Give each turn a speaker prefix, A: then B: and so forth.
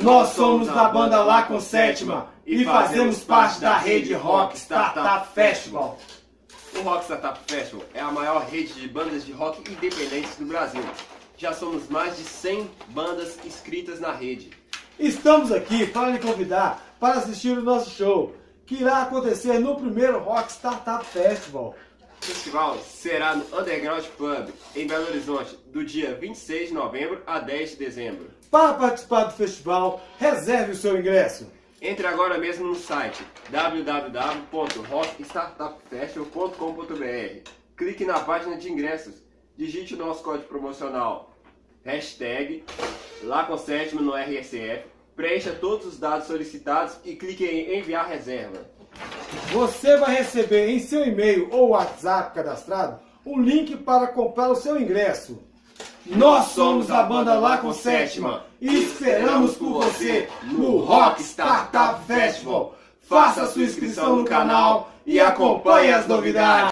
A: Nós somos da banda Lá com Sétima e fazemos parte da rede Rock Startup Festival.
B: O Rock Startup Festival é a maior rede de bandas de rock independentes do Brasil. Já somos mais de 100 bandas inscritas na rede.
A: Estamos aqui para lhe convidar para assistir o nosso show, que irá acontecer no primeiro Rock Startup Festival.
B: O festival será no Underground Pub, em Belo Horizonte, do dia 26 de novembro a 10 de dezembro.
A: Para participar do festival, reserve o seu ingresso.
B: Entre agora mesmo no site www.rockstartupfestival.com.br. Clique na página de ingressos, digite o nosso código promocional #Lá com Sétima no RSF, preencha todos os dados solicitados e clique em enviar reserva.
A: Você vai receber em seu e-mail ou WhatsApp cadastrado um link para comprar o seu ingresso. Nós somos a banda Lá com Sétima e esperamos por você no Rock Startup Festival. Faça sua inscrição no canal e acompanhe as novidades.